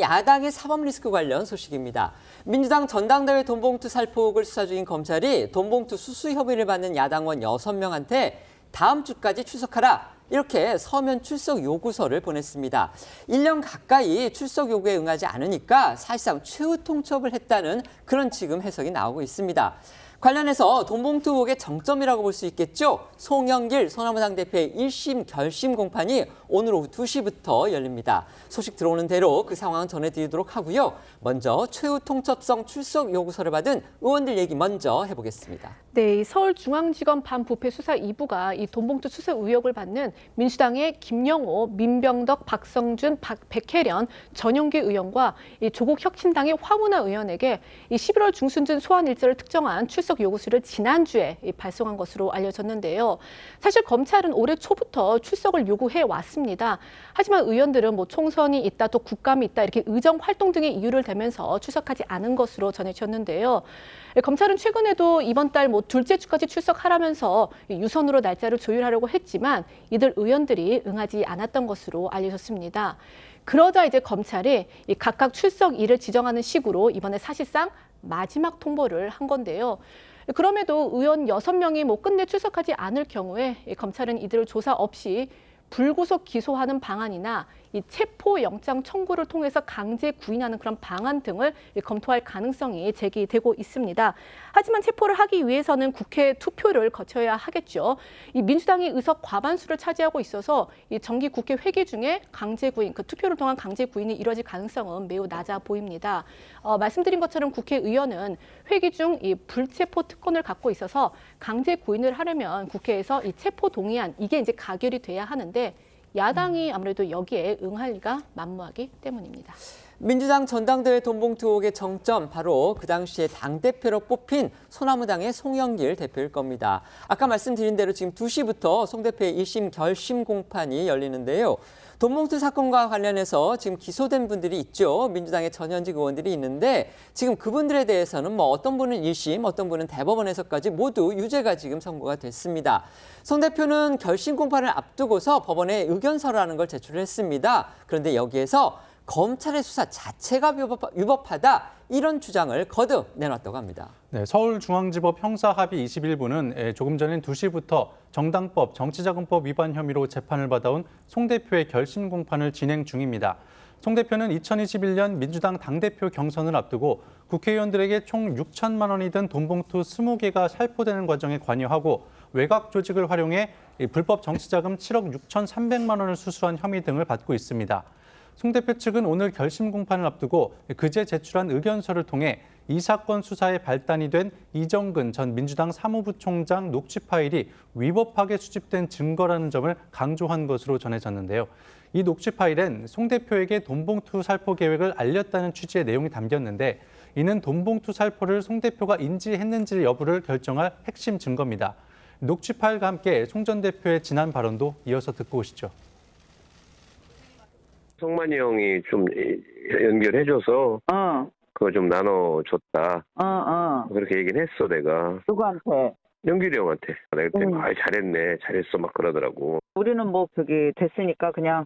야당의 사법 리스크 관련 소식입니다. 민주당 전당대회 돈봉투 살포를 수사 중인 검찰이 돈봉투 수수 혐의를 받는 야당원 6명한테 다음 주까지 출석하라, 이렇게 서면 출석 요구서를 보냈습니다. 1년 가까이 출석 요구에 응하지 않으니까 사실상 최후 통첩을 했다는 그런 지금 해석이 나오고 있습니다. 관련해서 돈봉투 의혹의 정점이라고 볼 수 있겠죠. 송영길 소나무당 대표의 1심 결심 공판이 오늘 오후 2시부터 열립니다. 소식 들어오는 대로 그 상황 전해드리도록 하고요. 먼저 최후 통첩성 출석 요구서를 받은 의원들 얘기 먼저 해보겠습니다. 네, 서울중앙지검 반부패 수사 2부가 이 돈봉투 수수 의혹을 받는 민주당의 김영호, 민병덕, 박성준, 백혜련, 전용기 의원과 이 조국 혁신당의 화문화 의원에게 이 11월 중순쯤 소환 일자를 특정한 출석 요구서를 지난주에 발송한 것으로 알려졌는데요. 사실 검찰은 올해 초부터 출석을 요구해 왔습니다. 하지만 의원들은 총선이 있다, 또 국감이 있다, 이렇게 의정 활동 등의 이유를 대면서 출석하지 않은 것으로 전해졌는데요. 검찰은 최근에도 이번 달 둘째 주까지 출석하라면서 유선으로 날짜를 조율하려고 했지만 이들 의원들이 응하지 않았던 것으로 알려졌습니다. 그러자 이제 검찰이 각각 출석일을 지정하는 식으로 이번에 사실상 마지막 통보를 한 건데요. 그럼에도 의원 6명이 끝내 출석하지 않을 경우에 검찰은 이들을 조사 없이 불구속 기소하는 방안이나 이 체포영장 청구를 통해서 강제 구인하는 그런 방안 등을 검토할 가능성이 제기되고 있습니다. 하지만 체포를 하기 위해서는 국회 투표를 거쳐야 하겠죠. 이 민주당이 의석 과반수를 차지하고 있어서 이 정기 국회 회기 중에 강제 구인, 그 투표를 통한 강제 구인이 이뤄질 가능성은 매우 낮아 보입니다. 말씀드린 것처럼 국회의원은 회기 중 이 불체포 특권을 갖고 있어서 강제 구인을 하려면 국회에서 이 체포 동의안, 이게 이제 가결이 돼야 하는데 야당이 아무래도 여기에 응할 리가 만무하기 때문입니다. 민주당 전당대회 돈봉투 의혹의 정점, 바로 그 당시에 당대표로 뽑힌 소나무당의 송영길 대표일 겁니다. 아까 말씀드린 대로 지금 2시부터 송 대표의 1심 결심 공판이 열리는데요. 돈봉투 사건과 관련해서 지금 기소된 분들이 있죠. 민주당의 전현직 의원들이 있는데 지금 그분들에 대해서는 어떤 분은 1심, 어떤 분은 대법원에서까지 모두 유죄가 지금 선고가 됐습니다. 송 대표는 결심 공판을 앞두고서 법원에 의견서라는 걸 제출했습니다. 그런데 여기에서 검찰의 수사 자체가 위법하다, 이런 주장을 거듭 내놨다고 합니다. 네, 서울중앙지법 형사합의 21부는 조금 전인 2시부터 정당법, 정치자금법 위반 혐의로 재판을 받아온 송 대표의 결심 공판을 진행 중입니다. 송 대표는 2021년 민주당 당대표 경선을 앞두고 국회의원들에게 총 6천만 원이 든 돈봉투 20개가 살포되는 과정에 관여하고 외곽 조직을 활용해 불법 정치자금 7억 6,300만 원을 수수한 혐의 등을 받고 있습니다. 송 대표 측은 오늘 결심 공판을 앞두고 그제 제출한 의견서를 통해 이 사건 수사에 발단이 된 이정근 전 민주당 사무부총장 녹취 파일이 위법하게 수집된 증거라는 점을 강조한 것으로 전해졌는데요. 이 녹취 파일엔 송 대표에게 돈봉투 살포 계획을 알렸다는 취지의 내용이 담겼는데 이는 돈봉투 살포를 송 대표가 인지했는지 여부를 결정할 핵심 증거입니다. 녹취 파일과 함께 송 전 대표의 지난 발언도 이어서 듣고 오시죠. 성만이 형이 좀 연결해줘서 그거 좀 나눠줬다. 그렇게 얘기는 했어, 내가. 누구한테? 연길이 형한테. 내가 그때 잘했네, 잘했어 막 그러더라고. 우리는 그게 됐으니까 그냥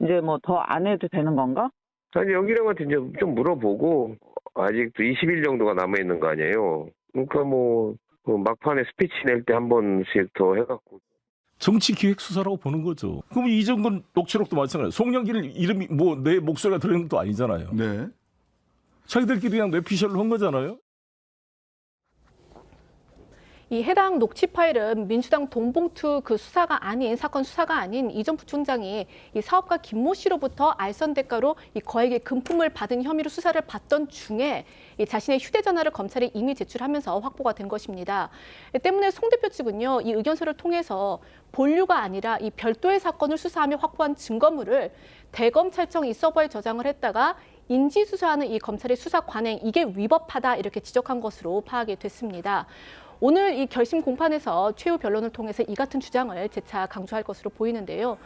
이제 더 안 해도 되는 건가? 아니, 연길이 형한테 이제 좀 물어보고 아직도 20일 정도가 남아있는 거 아니에요. 그러니까 그 막판에 스피치 낼 때 한 번씩 더 해갖고. 정치기획수사라고 보는 거죠. 그럼 이정근 녹취록도 마찬가지예요. 송영길 이름이 내 목소리가 들어있는 것도 아니잖아요. 네. 자기들끼리 그냥 뇌피셜로 한 거잖아요. 이 해당 녹취 파일은 민주당 돈봉투 사건 수사가 아닌 이 전 부총장이 이 사업가 김모 씨로부터 알선 대가로 이 거액의 금품을 받은 혐의로 수사를 받던 중에 이 자신의 휴대전화를 검찰에 이미 제출하면서 확보가 된 것입니다. 때문에 송 대표 측은요, 이 의견서를 통해서 본류가 아니라 이 별도의 사건을 수사하며 확보한 증거물을 대검찰청 이 서버에 저장을 했다가 인지수사하는 이 검찰의 수사 관행, 이게 위법하다, 이렇게 지적한 것으로 파악이 됐습니다. 오늘 이 결심 공판에서 최후 변론을 통해서 이 같은 주장을 재차 강조할 것으로 보이는데요.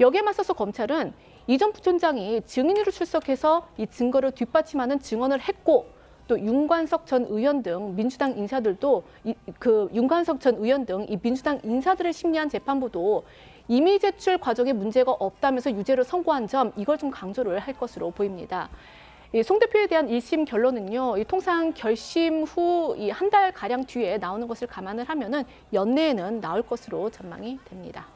여기에 맞서서 검찰은 이 전 부총장이 증인으로 출석해서 이 증거를 뒷받침하는 증언을 했고, 또 윤관석 전 의원 등 민주당 인사들도 윤관석 전 의원 등 이 민주당 인사들을 심리한 재판부도 이미 제출 과정에 문제가 없다면서 유죄를 선고한 점, 이걸 좀 강조를 할 것으로 보입니다. 송 대표에 대한 1심 결론은요, 통상 결심 후 한 달 가량 뒤에 나오는 것을 감안을 하면은 연내에는 나올 것으로 전망이 됩니다.